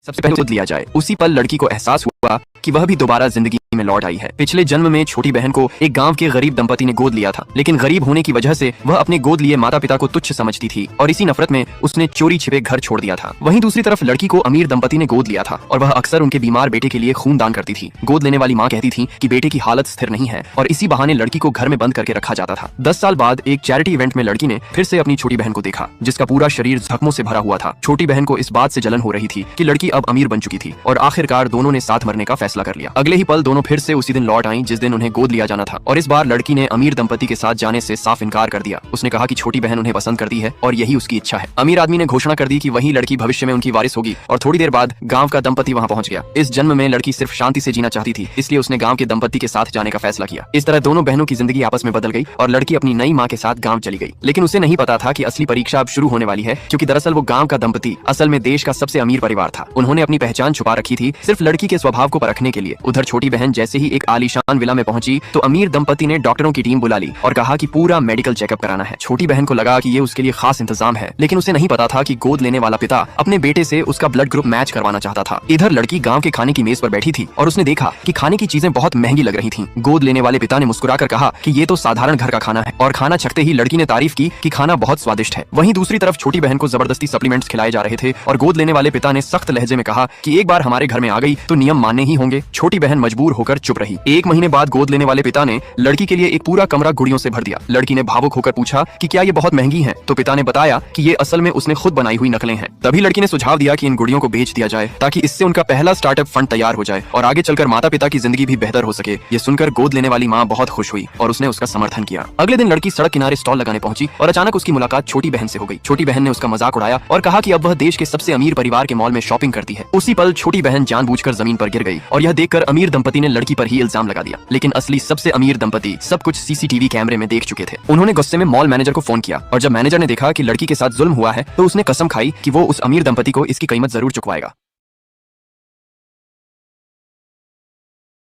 सबसे पहले गोद लिया जाए। उसी पल लड़की को एहसास हुआ कि वह भी दोबारा जिंदगी में लौट आई है। पिछले जन्म में छोटी बहन को एक गांव के गरीब दंपति ने गोद लिया था, लेकिन गरीब होने की वजह से वह अपने गोद लिए माता पिता को तुच्छ समझती थी और इसी नफरत में उसने चोरी छिपे घर छोड़ दिया था। वहीं दूसरी तरफ लड़की को अमीर दंपति ने गोद लिया था और वह अक्सर उनके बीमार बेटे के लिए खून दान करती थी। गोद लेने वाली माँ कहती थी कि बेटे की हालत स्थिर नहीं है और इसी बहाने लड़की को घर में बंद करके रखा जाता था। 10 साल बाद एक चैरिटी इवेंट में लड़की ने फिर से अपनी छोटी बहन को देखा, जिसका पूरा शरीर जख्मों से भरा हुआ था। छोटी बहन को इस बात से जलन हो रही थी कि लड़की अब अमीर बन चुकी थी और आखिरकार दोनों ने साथ मरने का फैसला कर लिया। अगले ही पल दोनों फिर से उसी दिन लौट आईं जिस दिन उन्हें गोद लिया जाना था और इस बार लड़की ने अमीर दंपति के साथ जाने से साफ इनकार कर दिया। उसने कहा कि छोटी बहन उन्हें पसंद करती है और यही उसकी इच्छा है। अमीर आदमी ने घोषणा कर दी कि वही लड़की भविष्य में उनकी वारिस होगी और थोड़ी देर बाद गांव का दंपति वहां पहुंच गया। इस जन्म में लड़की सिर्फ शांति से जीना चाहती थी, इसलिए उसने गांव के दंपति के साथ जाने का फैसला किया। इस तरह दोनों बहनों की जिंदगी आपस में बदल गई और लड़की अपनी नई माँ के साथ गाँव चली गई। लेकिन उसे नहीं पता था कि असली परीक्षा अब शुरू होने वाली है, क्योंकि दरअसल वो गाँव का दंपति असल में देश का सबसे अमीर परिवार था। उन्होंने अपनी पहचान छुपा रखी थी सिर्फ लड़की के स्वभाव को परखने के लिए। उधर छोटी बहन जैसे ही एक आलीशान विला में पहुंची तो अमीर दंपति ने डॉक्टरों की टीम बुला ली और कहा कि पूरा मेडिकल चेकअप कराना है। छोटी बहन को लगा कि ये उसके लिए खास इंतजाम है, लेकिन उसे नहीं पता था कि गोद लेने वाला पिता अपने बेटे से उसका ब्लड ग्रुप मैच करवाना चाहता था। इधर लड़की गांव के खाने की मेज पर बैठी थी और उसने देखा कि खाने की चीजें बहुत महंगी लग रही थीं। गोद लेने वाले पिता ने मुस्कुराकर कहा कि ये तो साधारण घर का खाना है और खाना चखते ही लड़की ने तारीफ की कि खाना बहुत स्वादिष्ट है। वहीं दूसरी तरफ छोटी बहन को जबरदस्ती सप्लीमेंट्स खिलाए जा रहे थे और गोद लेने वाले पिता ने सख्त लहजे में कहा कि एक बार हमारे घर में आ गई तो नियम मानने ही होंगे। छोटी बहन मजबूर होकर चुप रही। 1 महीने बाद गोद लेने वाले पिता ने लड़की के लिए एक पूरा कमरा गुड़ियों से भर दिया। लड़की ने भावुक होकर पूछा कि क्या ये बहुत महंगी हैं? तो पिता ने बताया कि ये असल में उसने खुद बनाई हुई नकलें हैं। तभी लड़की ने सुझाव दिया कि इन गुड़ियों को बेच दिया जाए ताकि इससे उनका पहला स्टार्टअप फंड तैयार हो जाए और आगे चलकर माता पिता की जिंदगी भी बेहतर हो सके। ये सुनकर गोद लेने वाली माँ बहुत खुश हुई और उसने उसका समर्थन किया। अगले दिन लड़की सड़क किनारे स्टॉल लगाने पहुंची और अचानक उसकी मुलाकात छोटी बहन से हो गई। छोटी बहन ने उसका मजाक उड़ाया और कहा कि अब वह देश के सबसे अमीर परिवार के मॉल में शॉपिंग करती है। उसी पल छोटी बहन जानबूझकर जमीन पर गिर गई और यह देखकर अमीर दंपति ने लड़की पर ही इल्जाम लगा दिया। लेकिन असली सबसे अमीर दंपति सब कुछ सीसीटीवी कैमरे में देख चुके थे। उन्होंने गुस्से में मॉल मैनेजर को फोन किया और जब मैनेजर ने देखा कि लड़की के साथ जुल्म हुआ है तो उसने कसम खाई कि वो उस अमीर दंपति को इसकी कीमत जरूर चुकवाएगा।